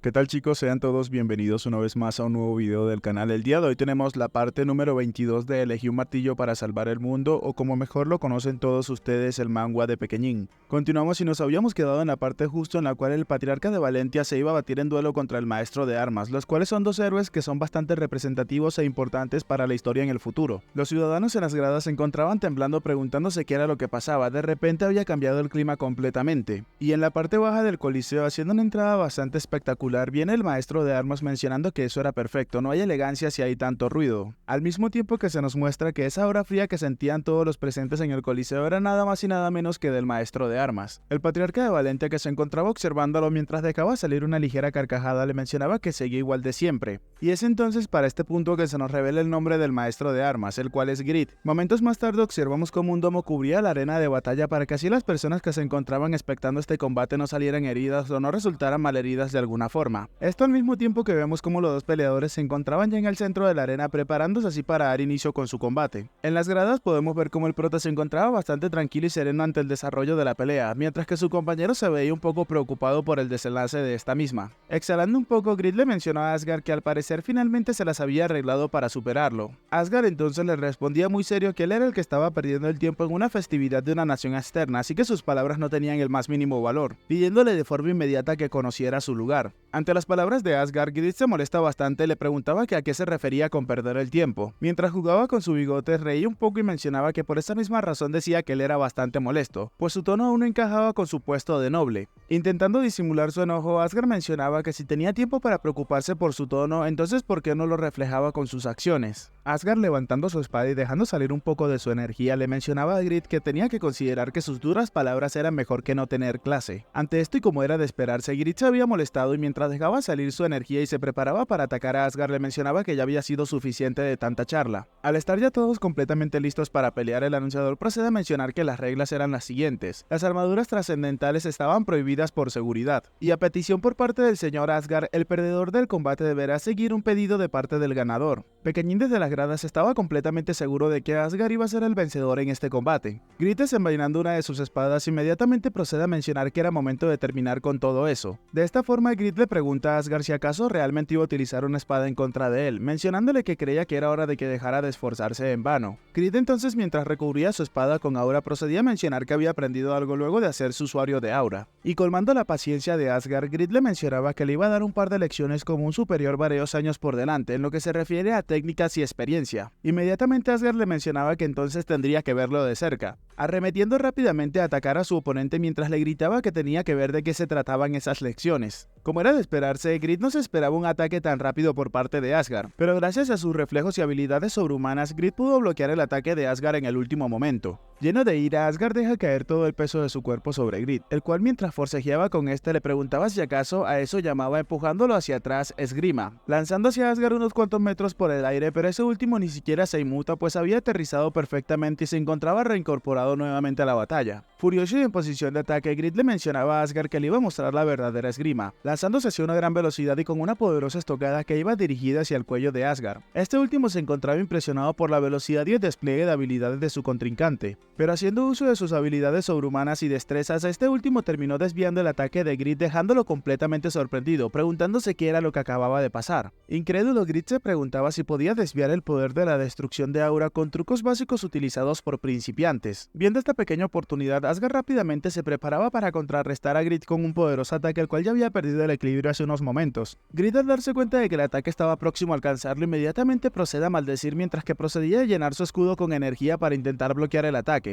¿Qué tal, chicos? Sean todos bienvenidos una vez más a un nuevo video del canal. El día de hoy tenemos la parte número 22 de Elegí un martillo para salvar el mundo, o como mejor lo conocen todos ustedes, el manga de Pequeñín. Continuamos y nos habíamos quedado en la parte justo en la cual el patriarca de Valentia se iba a batir en duelo contra el maestro de armas, los cuales son dos héroes que son bastante representativos e importantes para la historia en el futuro. Los ciudadanos en las gradas se encontraban temblando preguntándose qué era lo que pasaba. De repente había cambiado el clima completamente, y en la parte baja del coliseo, haciendo una entrada bastante espectacular, viene el maestro de armas mencionando que eso era perfecto, no hay elegancia si hay tanto ruido. Al mismo tiempo que se nos muestra que esa aura fría que sentían todos los presentes en el coliseo era nada más y nada menos que del maestro de armas. El patriarca de Valentia, que se encontraba observándolo mientras dejaba salir una ligera carcajada, le mencionaba que seguía igual de siempre. Y es entonces para este punto que se nos revela el nombre del maestro de armas, el cual es Grid. Momentos más tarde observamos como un domo cubría la arena de batalla para que así las personas que se encontraban expectando este combate no salieran heridas o no resultaran malheridas de alguna forma. Esto al mismo tiempo que vemos como los dos peleadores se encontraban ya en el centro de la arena preparándose así para dar inicio con su combate. En las gradas podemos ver cómo el prota se encontraba bastante tranquilo y sereno ante el desarrollo de la pelea, mientras que su compañero se veía un poco preocupado por el desenlace de esta misma. Exhalando un poco, Grid le mencionó a Asgard que al parecer finalmente se las había arreglado para superarlo. Asgard entonces le respondía muy serio que él era el que estaba perdiendo el tiempo en una festividad de una nación externa, así que sus palabras no tenían el más mínimo valor, pidiéndole de forma inmediata que conociera su lugar. Ante las palabras de Asgard, Grid se molesta bastante y le preguntaba que a qué se refería con perder el tiempo. Mientras jugaba con su bigote, reía un poco y mencionaba que por esa misma razón decía que él era bastante molesto, pues su tono aún no encajaba con su puesto de noble. Intentando disimular su enojo, Asgard mencionaba que si tenía tiempo para preocuparse por su tono, entonces ¿por qué no lo reflejaba con sus acciones? Asgard, levantando su espada y dejando salir un poco de su energía, le mencionaba a Grid que tenía que considerar que sus duras palabras eran mejor que no tener clase. Ante esto y como era de esperarse, Grid se había molestado y mientras dejaba salir su energía y se preparaba para atacar a Asgard, le mencionaba que ya había sido suficiente de tanta charla. Al estar ya todos completamente listos para pelear, el anunciador procede a mencionar que las reglas eran las siguientes. Las armaduras trascendentales estaban prohibidas por seguridad, y a petición por parte del señor Asgard, el perdedor del combate deberá seguir un pedido de parte del ganador. Pequeñín desde las gradas estaba completamente seguro de que Asgard iba a ser el vencedor en este combate. Grid, desenvainando una de sus espadas, inmediatamente procede a mencionar que era momento de terminar con todo eso. De esta forma, Grid le pregunta a Asgard si acaso realmente iba a utilizar una espada en contra de él, mencionándole que creía que era hora de que dejara de esforzarse en vano. Grid entonces, mientras recubría su espada con aura, procedía a mencionar que había aprendido algo luego de hacerse usuario de aura. Y colmando la paciencia de Asgard, Grid le mencionaba que le iba a dar un par de lecciones como un superior varios años por delante en lo que se refiere a técnicas y experiencia. Inmediatamente Asgard le mencionaba que entonces tendría que verlo de cerca, arremetiendo rápidamente a atacar a su oponente mientras le gritaba que tenía que ver de qué se trataban esas lecciones. Como era de esperarse, Grid no se esperaba un ataque tan rápido por parte de Asgard, pero gracias a sus reflejos y habilidades sobrehumanas, Grid pudo bloquear el ataque de Asgard en el último momento. Lleno de ira, Asgard deja caer todo el peso de su cuerpo sobre Grid, el cual mientras forcejeaba con este le preguntaba si acaso a eso llamaba empujándolo hacia atrás esgrima, lanzando hacia Asgard unos cuantos metros por el aire, pero ese último ni siquiera se inmuta pues había aterrizado perfectamente y se encontraba reincorporado nuevamente a la batalla. Furioso y en posición de ataque, Grid le mencionaba a Asgard que le iba a mostrar la verdadera esgrima, lanzándose hacia una gran velocidad y con una poderosa estocada que iba dirigida hacia el cuello de Asgard. Este último se encontraba impresionado por la velocidad y el despliegue de habilidades de su contrincante, pero haciendo uso de sus habilidades sobrehumanas y destrezas, este último terminó desviando el ataque de Grid dejándolo completamente sorprendido, preguntándose qué era lo que acababa de pasar. Incrédulo, Grid se preguntaba si podía desviar el poder de la destrucción de aura con trucos básicos utilizados por principiantes. Viendo esta pequeña oportunidad, Asgard rápidamente se preparaba para contrarrestar a Grid con un poderoso ataque el cual ya había perdido el equilibrio hace unos momentos. Grid, al darse cuenta de que el ataque estaba próximo a alcanzarlo, inmediatamente procede a maldecir mientras que procedía a llenar su escudo con energía para intentar bloquear el ataque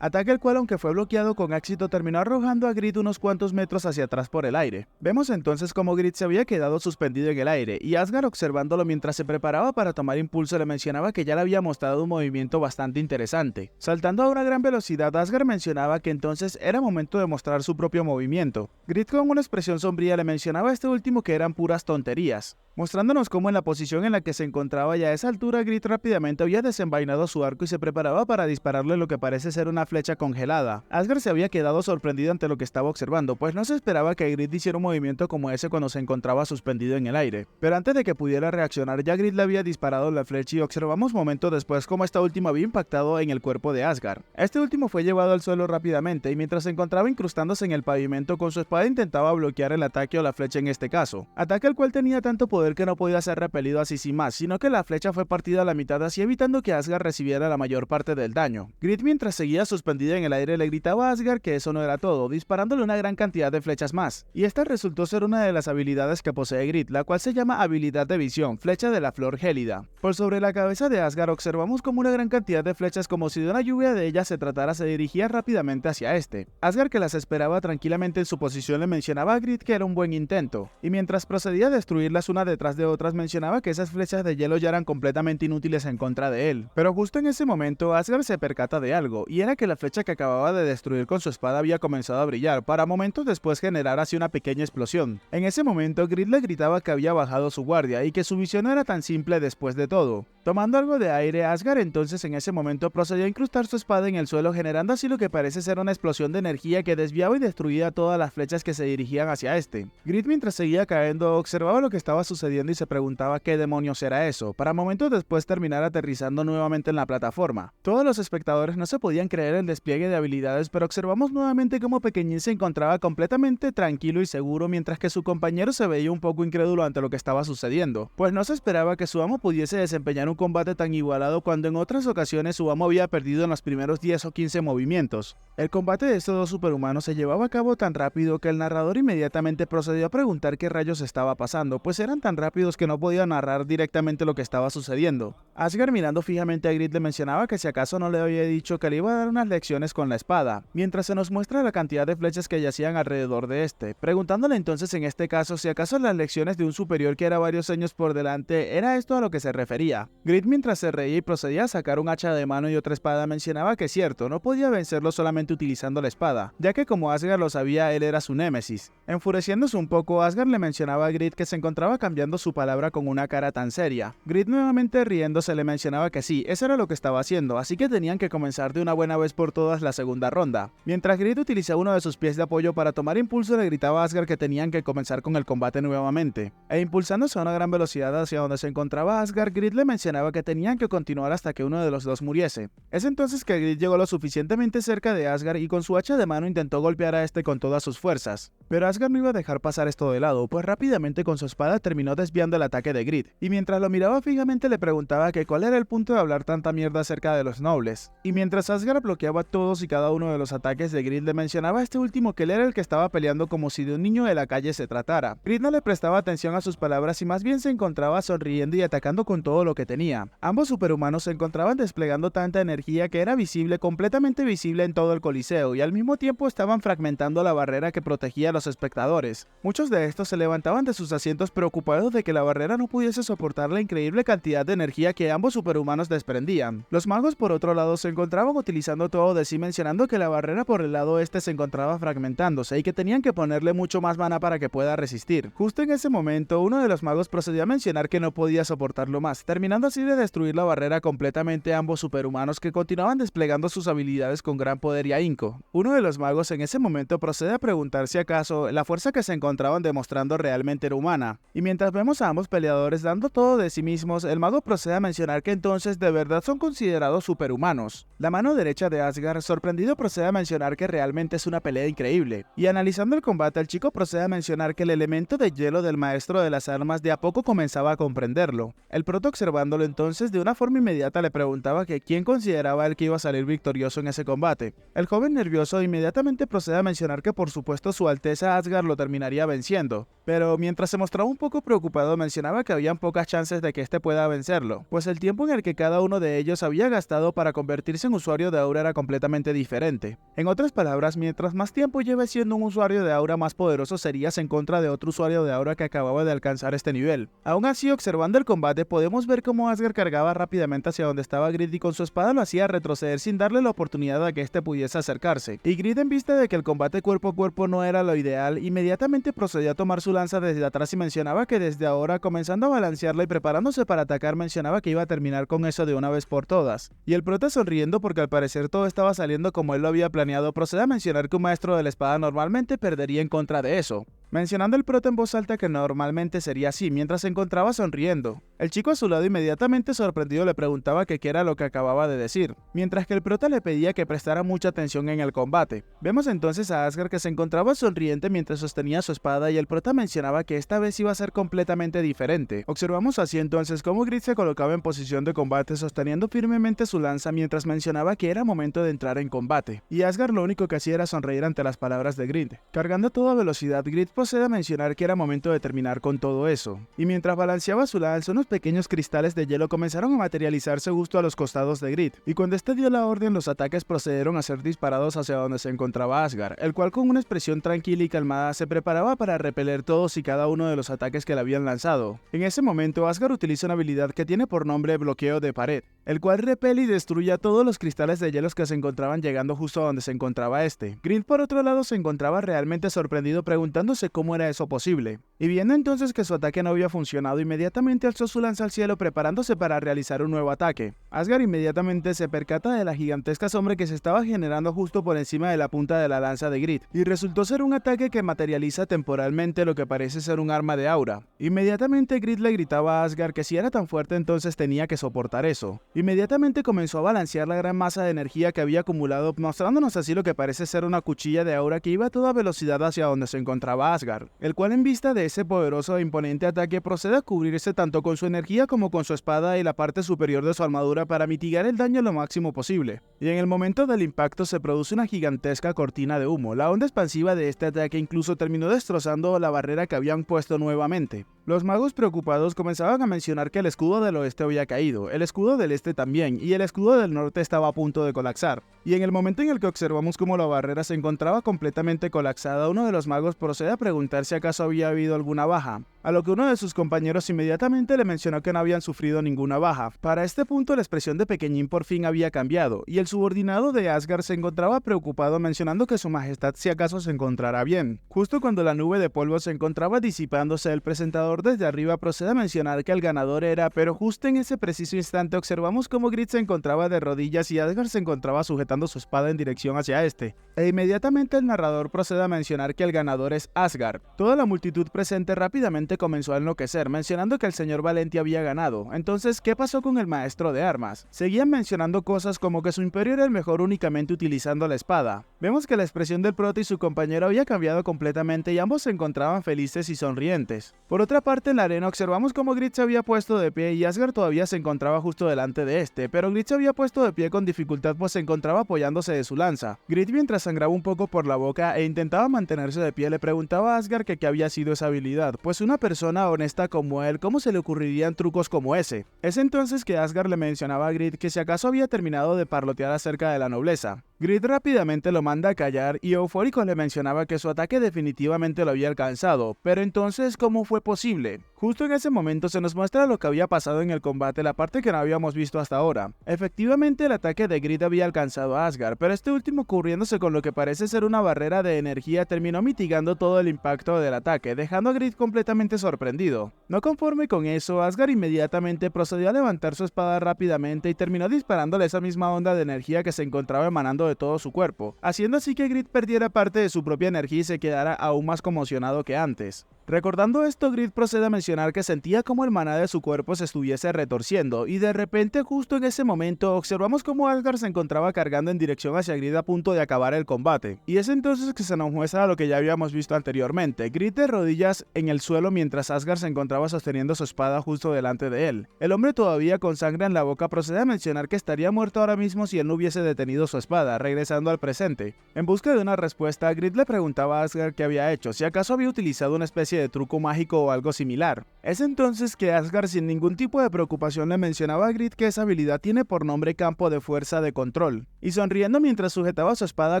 el cual, aunque fue bloqueado con éxito, terminó arrojando a Grid unos cuantos metros hacia atrás por el aire. Vemos entonces como Grid se había quedado suspendido en el aire, y Asgard, observándolo mientras se preparaba para tomar impulso, le mencionaba que ya le había mostrado un movimiento bastante interesante. Saltando a una gran velocidad, Asgard mencionaba que entonces era momento de mostrar su propio movimiento. Grid, con una expresión sombría, le mencionaba a este último que eran puras tonterías, mostrándonos cómo en la posición en la que se encontraba ya a esa altura, Grid rápidamente había desenvainado su arco y se preparaba para dispararle lo que parece ser una flecha congelada. Asgard se había quedado sorprendido ante lo que estaba observando, pues no se esperaba que Grid hiciera un movimiento como ese cuando se encontraba suspendido en el aire. Pero antes de que pudiera reaccionar, ya Grid le había disparado la flecha y observamos momento después cómo esta última había impactado en el cuerpo de Asgard. Este último fue llevado al suelo rápidamente y mientras se encontraba incrustándose en el pavimento con su espada intentaba bloquear el ataque o la flecha en este caso. Ataque al cual tenía tanto poder que no podía ser repelido así sin más, sino que la flecha fue partida a la mitad así evitando que Asgard recibiera la mayor parte del daño. Grid mientras seguía suspendida en el aire le gritaba a Asgard que eso no era todo, disparándole una gran cantidad de flechas más. Y esta resultó ser una de las habilidades que posee Grid, la cual se llama habilidad de visión, flecha de la flor gélida. Por sobre la cabeza de Asgard observamos como una gran cantidad de flechas como si de una lluvia de ellas se tratara se dirigía rápidamente hacia este. Asgard, que las esperaba tranquilamente en su posición, le mencionaba a Grid que era un buen intento, y mientras procedía a destruirlas una detrás de otras mencionaba que esas flechas de hielo ya eran completamente inútiles en contra de él. Pero justo en ese momento Asgard se percata de algo, y era que la flecha que acababa de destruir con su espada había comenzado a brillar, para momentos después generar así una pequeña explosión. En ese momento Grid le gritaba que había bajado su guardia y que su visión no era tan simple después de todo. Tomando algo de aire, Asgard entonces en ese momento procedió a incrustar su espada en el suelo, generando así lo que parece ser una explosión de energía que desviaba y destruía todas las flechas que se dirigían hacia este. Grid mientras seguía cayendo observaba lo que estaba sucediendo y se preguntaba qué demonios era eso, para momentos después terminar aterrizando nuevamente en la plataforma. Todos los espectadores no se podían creer el despliegue de habilidades, pero observamos nuevamente cómo Pequeñín se encontraba completamente tranquilo y seguro mientras que su compañero se veía un poco incrédulo ante lo que estaba sucediendo, pues no se esperaba que su amo pudiese desempeñar un combate tan igualado cuando en otras ocasiones su amo había perdido en los primeros 10 o 15 movimientos. El combate de estos dos superhumanos se llevaba a cabo tan rápido que el narrador inmediatamente procedió a preguntar qué rayos estaba pasando, pues eran tan rápidos que no podía narrar directamente lo que estaba sucediendo. Asgard mirando fijamente a Grid le mencionaba que si acaso no le había dicho que le iba a dar unas lecciones con la espada, mientras se nos muestra la cantidad de flechas que yacían alrededor de este, preguntándole entonces en este caso si acaso las lecciones de un superior que era varios años por delante era esto a lo que se refería. Grid mientras se reía y procedía a sacar un hacha de mano y otra espada mencionaba que cierto, no podía vencerlo solamente utilizando la espada, ya que como Asgard lo sabía él era su némesis. Enfureciéndose un poco, Asgard le mencionaba a Grid que se encontraba cambiando su palabra con una cara tan seria. Grid nuevamente riéndose le mencionaba que sí, eso era lo que estaba haciendo, así que tenían que comenzar de una buena vez por todas la segunda ronda. Mientras Grid utilizaba uno de sus pies de apoyo para tomar impulso le gritaba a Asgard que tenían que comenzar con el combate nuevamente. E impulsándose a una gran velocidad hacia donde se encontraba Asgard, Grid le mencionaba que tenían que continuar hasta que uno de los dos muriese. Es entonces que Grid llegó lo suficientemente cerca de Asgard y con su hacha de mano intentó golpear a este con todas sus fuerzas. Pero Asgard no iba a dejar pasar esto de lado, pues rápidamente con su espada terminó desviando el ataque de Grid, y mientras lo miraba fijamente le preguntaba que cuál era el punto de hablar tanta mierda acerca de los nobles. Y mientras Asgard bloqueaba todos y cada uno de los ataques de Grid le mencionaba a este último que él era el que estaba peleando como si de un niño de la calle se tratara. Grid no le prestaba atención a sus palabras y más bien se encontraba sonriendo y atacando con todo lo que tenía. Ambos superhumanos se encontraban desplegando tanta energía que era visible, completamente visible en todo el coliseo, y al mismo tiempo estaban fragmentando la barrera que protegía a los espectadores. Muchos de estos se levantaban de sus asientos preocupados de que la barrera no pudiese soportar la increíble cantidad de energía que ambos superhumanos desprendían. Los magos por otro lado se encontraban utilizando todo de sí mencionando que la barrera por el lado este se encontraba fragmentándose y que tenían que ponerle mucho más mana para que pueda resistir. Justo en ese momento uno de los magos procedió a mencionar que no podía soportarlo más, terminando así de destruir la barrera completamente a ambos superhumanos que continuaban desplegando sus habilidades con gran poder y ahínco. Uno de los magos en ese momento procede a preguntar si acaso la fuerza que se encontraban demostrando realmente era humana. Y mientras vemos a ambos peleadores dando todo de sí mismos, el mago procede a mencionar que entonces de verdad son considerados superhumanos. La mano derecha de Asgard, sorprendido, procede a mencionar que realmente es una pelea increíble. Y analizando el combate, el chico procede a mencionar que el elemento de hielo del maestro de las armas de a poco comenzaba a comprenderlo. El proto, observándolo entonces de una forma inmediata, le preguntaba que quién consideraba el que iba a salir victorioso en ese combate. El joven nervioso inmediatamente procede a mencionar que por supuesto su alteza Asgard lo terminaría venciendo, pero mientras se mostraba un poco preocupado mencionaba que habían pocas chances de que este pueda vencerlo, pues el tiempo en el que cada uno de ellos había gastado para convertirse en usuario de aura era completamente diferente. En otras palabras, mientras más tiempo lleves siendo un usuario de aura, más poderoso serías en contra de otro usuario de aura que acababa de alcanzar este nivel. Aún así, observando el combate, podemos ver cómo Asgard cargaba rápidamente hacia donde estaba Grid y con su espada lo hacía retroceder sin darle la oportunidad a que este pudiese acercarse. Y Grid, en vista de que el combate cuerpo a cuerpo no era lo ideal, inmediatamente procedió a tomar su lanza desde atrás y mencionaba que desde ahora, comenzando a balancearla y preparándose para atacar, mencionaba que iba a terminar con eso de una vez por todas. Y el prota, sonriendo porque al parecer todo estaba saliendo como él lo había planeado, procede a mencionar que un maestro de la espada normalmente perdería en contra de eso. mencionando el prota en voz alta que normalmente sería así, mientras se encontraba sonriendo. El chico a su lado inmediatamente sorprendido le preguntaba que qué era lo que acababa de decir, mientras que el prota le pedía que prestara mucha atención en el combate. Vemos entonces a Asgard que se encontraba sonriente mientras sostenía su espada y el prota mencionaba que esta vez iba a ser completamente diferente. Observamos así entonces cómo Grid se colocaba en posición de combate sosteniendo firmemente su lanza mientras mencionaba que era momento de entrar en combate, y Asgard lo único que hacía era sonreír ante las palabras de Grid. Cargando a toda velocidad, Grid procede a mencionar que era momento de terminar con todo eso, y mientras balanceaba su lanza, unos pequeños cristales de hielo comenzaron a materializarse justo a los costados de Grid, y cuando este dio la orden, los ataques procedieron a ser disparados hacia donde se encontraba Asgard, el cual con una expresión tranquila y calmada se preparaba para repeler todos y cada uno de los ataques que le habían lanzado. En ese momento, Asgard utiliza una habilidad que tiene por nombre bloqueo de pared, el cual repele y destruye a todos los cristales de hielos que se encontraban llegando justo a donde se encontraba este. Grid por otro lado se encontraba realmente sorprendido preguntándose cómo era eso posible, y viendo entonces que su ataque no había funcionado, inmediatamente alzó su lanza al cielo preparándose para realizar un nuevo ataque. Asgard inmediatamente se percata de la gigantesca sombra que se estaba generando justo por encima de la punta de la lanza de Grid, y resultó ser un ataque que materializa temporalmente lo que parece ser un arma de aura. Inmediatamente Grid le gritaba a Asgard que si era tan fuerte entonces tenía que soportar eso. Inmediatamente comenzó a balancear la gran masa de energía que había acumulado, mostrándonos así lo que parece ser una cuchilla de aura que iba a toda velocidad hacia donde se encontraba Asgard, el cual en vista de ese poderoso e imponente ataque procede a cubrirse tanto con su energía como con su espada y la parte superior de su armadura para mitigar el daño lo máximo posible. Y en el momento del impacto se produce una gigantesca cortina de humo. La onda expansiva de este ataque incluso terminó destrozando la barrera que habían puesto nuevamente. Los magos preocupados comenzaban a mencionar que el escudo del oeste había caído, el escudo del este también, y el escudo del norte estaba a punto de colapsar. Y en el momento en el que observamos cómo la barrera se encontraba completamente colapsada, uno de los magos procede a preguntar si acaso había habido alguna baja, a lo que uno de sus compañeros inmediatamente le mencionó que no habían sufrido ninguna baja. Para este punto la expresión de Pequeñín por fin había cambiado, y el subordinado de Asgard se encontraba preocupado mencionando que su majestad si acaso se encontrara bien. Justo cuando la nube de polvo se encontraba disipándose, el presentador desde arriba procede a mencionar que el ganador era, pero justo en ese preciso instante observamos cómo Grid se encontraba de rodillas y Asgard se encontraba sujetando su espada en dirección hacia este. E inmediatamente el narrador procede a mencionar que el ganador es Asgard. Toda la multitud presente rápidamente comenzó a enloquecer, mencionando que el señor Valenti había ganado. Entonces, ¿qué pasó con el maestro de armas? Seguían mencionando cosas como que su imperio era el mejor únicamente utilizando la espada. Vemos que la expresión del prota y su compañero había cambiado completamente y ambos se encontraban felices y sonrientes. Por otra parte, en la arena observamos cómo Grid se había puesto de pie y Asgard todavía se encontraba justo delante de este, pero Grid se había puesto de pie con dificultad pues se encontraba apoyándose de su lanza. Grid, mientras sangraba un poco por la boca e intentaba mantenerse de pie, le preguntaba a Asgard que qué había sido esa habilidad, pues una persona honesta como él, ¿cómo se le ocurrirían trucos como ese? Es entonces que Asgard le mencionaba a Grid que si acaso había terminado de parlotear acerca de la nobleza. Grid rápidamente lo manda a callar y eufórico le mencionaba que su ataque definitivamente lo había alcanzado, pero entonces ¿cómo fue posible? Justo en ese momento se nos muestra lo que había pasado en el combate, la parte que no habíamos visto hasta ahora. Efectivamente el ataque de Grid había alcanzado a Asgard, pero este último cubriéndose con lo que parece ser una barrera de energía terminó mitigando todo el impacto del ataque, dejando a Grid completamente sorprendido. No conforme con eso, Asgard inmediatamente procedió a levantar su espada rápidamente y terminó disparándole esa misma onda de energía que se encontraba emanando de todo su cuerpo, haciendo así que Grid perdiera parte de su propia energía y se quedara aún más conmocionado que antes. Recordando esto, Grid procede a mencionar que sentía como el maná de su cuerpo se estuviese retorciendo, y de repente justo en ese momento observamos como Asgard se encontraba cargando en dirección hacia Grid a punto de acabar el combate. Y es entonces que se nos muestra lo que ya habíamos visto anteriormente, Grid de rodillas en el suelo mientras Asgard se encontraba sosteniendo su espada justo delante de él. El hombre todavía con sangre en la boca procede a mencionar que estaría muerto ahora mismo si él no hubiese detenido su espada, regresando al presente. En busca de una respuesta, Grid le preguntaba a Asgard qué había hecho, si acaso había utilizado una especie de truco mágico o algo similar. Es entonces que Asgard sin ningún tipo de preocupación le mencionaba a Grid que esa habilidad tiene por nombre campo de fuerza de control. Y sonriendo mientras sujetaba su espada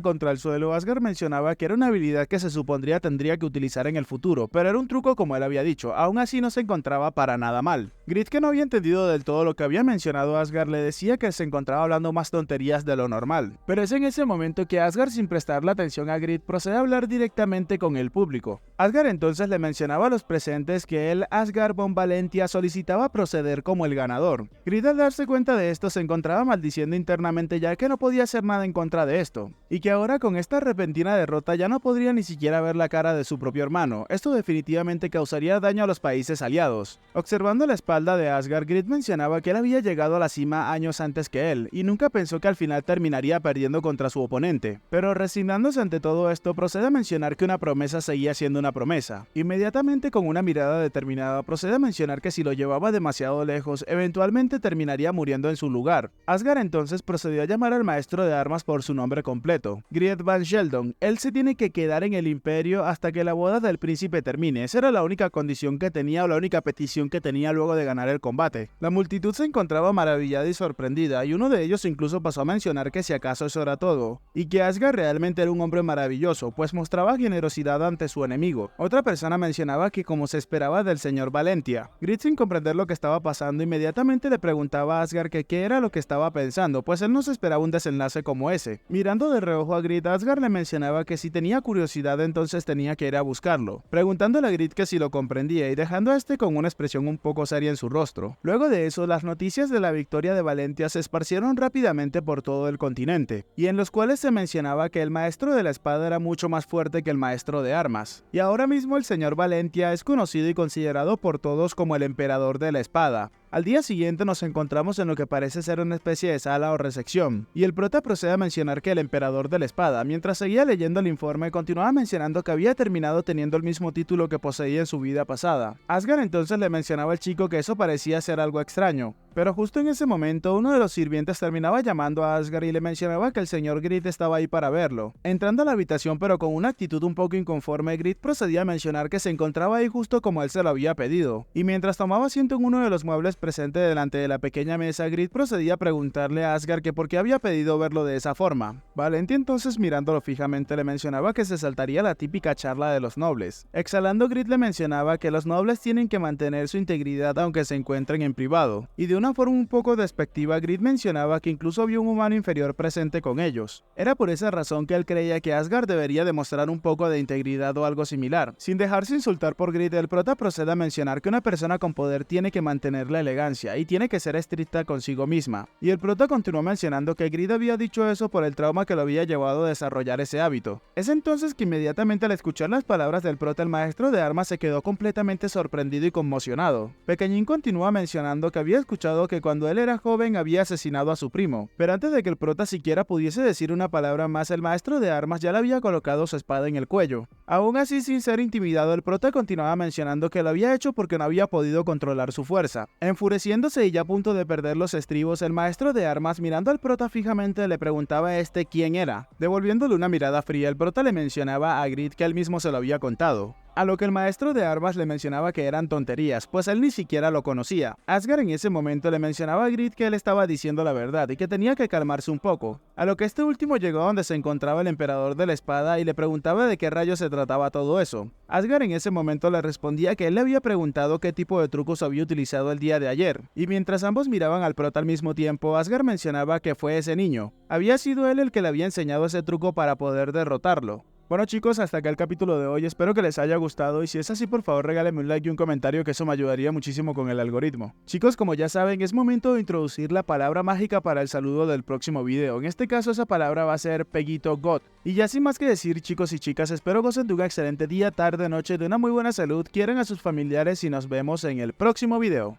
contra el suelo, Asgard mencionaba que era una habilidad que se supondría tendría que utilizar en el futuro, pero era un truco como él había dicho, aún así no se encontraba para nada mal. Grid, que no había entendido del todo lo que había mencionado Asgard, le decía que se encontraba hablando más tonterías de lo normal. Pero es en ese momento que Asgard, sin prestarle atención a Grid, procede a hablar directamente con el público. Asgard entonces le mencionaba a los presentes que el Asgard von Valentia solicitaba proceder como el ganador. Grid, al darse cuenta de esto, se encontraba maldiciendo internamente, ya que no podía hacer nada en contra de esto, y que ahora con esta repentina derrota ya no podría ni siquiera ver la cara de su propio hermano. Esto definitivamente causaría daño a los países aliados. Observando la espalda de Asgard, Grid mencionaba que él había llegado a la cima años antes que él, y nunca pensó que al final terminaría perdiendo contra su oponente. Pero resignándose ante todo esto, procede a mencionar que una promesa seguía siendo una promesa. Inmediatamente, con una mirada determinada, procede a mencionar que si lo llevaba demasiado lejos, eventualmente terminaría muriendo en su lugar. Asgard entonces procedió a llamar al maestro de armas por su nombre completo, Grid Van Sheldon. Él se tiene que quedar en el imperio hasta que la boda del príncipe termine. Esa era la única condición que tenía, o la única petición que tenía luego de ganar el combate. La multitud se encontraba maravillada y sorprendida, y uno de ellos incluso pasó a mencionar que si acaso eso era todo, y que Asgard realmente era un hombre maravilloso, pues mostraba generosidad ante su enemigo. Otra persona mencionaba que como se esperaba del señor Valentia. Grid, sin comprender lo que estaba pasando, inmediatamente le preguntaba a Asgard que qué era lo que estaba pensando, pues él no se esperaba un desenlace como ese. Mirando de reojo a Grid, Asgard le mencionaba que si tenía curiosidad entonces tenía que ir a buscarlo, preguntándole a Grid que si lo comprendía y dejando a este con una expresión un poco seria en su rostro. Luego de eso, las noticias de la victoria de Valentia se esparcieron rápidamente por todo el continente, y en los cuales se mencionaba que el maestro de la espada era mucho más fuerte que el maestro de armas. Y ahora mismo el señor Valentia es conocido y considerado por todos como el emperador de la espada. Al día siguiente nos encontramos en lo que parece ser una especie de sala o recepción, y el prota procede a mencionar que el emperador de la espada, mientras seguía leyendo el informe, continuaba mencionando que había terminado teniendo el mismo título que poseía en su vida pasada. Asgard entonces le mencionaba al chico que eso parecía ser algo extraño, pero justo en ese momento uno de los sirvientes terminaba llamando a Asgard y le mencionaba que el señor Grid estaba ahí para verlo. Entrando a la habitación pero con una actitud un poco inconforme, Grid procedía a mencionar que se encontraba ahí justo como él se lo había pedido, y mientras tomaba asiento en uno de los muebles presente delante de la pequeña mesa, Grid procedía a preguntarle a Asgard que por qué había pedido verlo de esa forma. Valentia entonces, mirándolo fijamente, le mencionaba que se saltaría la típica charla de los nobles. Exhalando, Grid le mencionaba que los nobles tienen que mantener su integridad aunque se encuentren en privado, y de una forma un poco despectiva, Grid mencionaba que incluso había un humano inferior presente con ellos. Era por esa razón que él creía que Asgard debería demostrar un poco de integridad o algo similar. Sin dejarse insultar por Grid, el prota procede a mencionar que una persona con poder tiene que mantener la elegancia y tiene que ser estricta consigo misma. Y el prota continuó mencionando que Grid había dicho eso por el trauma que lo había llevado a desarrollar ese hábito. Es entonces que inmediatamente al escuchar las palabras del prota, el maestro de armas se quedó completamente sorprendido y conmocionado. Pequeñín continúa mencionando que había escuchado que cuando él era joven había asesinado a su primo, pero antes de que el prota siquiera pudiese decir una palabra más, el maestro de armas ya le había colocado su espada en el cuello. Aún así, sin ser intimidado, el prota continuaba mencionando que lo había hecho porque no había podido controlar su fuerza. Enfureciéndose y ya a punto de perder los estribos, el maestro de armas, mirando al prota fijamente, le preguntaba a este quién era. Devolviéndole una mirada fría, el prota le mencionaba a Grid que él mismo se lo había contado. A lo que el maestro de armas le mencionaba que eran tonterías, pues él ni siquiera lo conocía. Asgard en ese momento le mencionaba a Grid que él estaba diciendo la verdad y que tenía que calmarse un poco. A lo que este último llegó a donde se encontraba el emperador de la espada y le preguntaba de qué rayos se trataba todo eso. Asgard en ese momento le respondía que él le había preguntado qué tipo de trucos había utilizado el día de ayer, y mientras ambos miraban al prota al mismo tiempo, Asgard mencionaba que fue ese niño. Había sido él el que le había enseñado ese truco para poder derrotarlo. Bueno chicos, hasta acá el capítulo de hoy, espero que les haya gustado y si es así por favor regálenme un like y un comentario que eso me ayudaría muchísimo con el algoritmo. Chicos, como ya saben, es momento de introducir la palabra mágica para el saludo del próximo video, en este caso esa palabra va a ser Peguito God. Y ya sin más que decir chicos y chicas, espero gocen de un excelente día, tarde, noche, de una muy buena salud, quieran a sus familiares y nos vemos en el próximo video.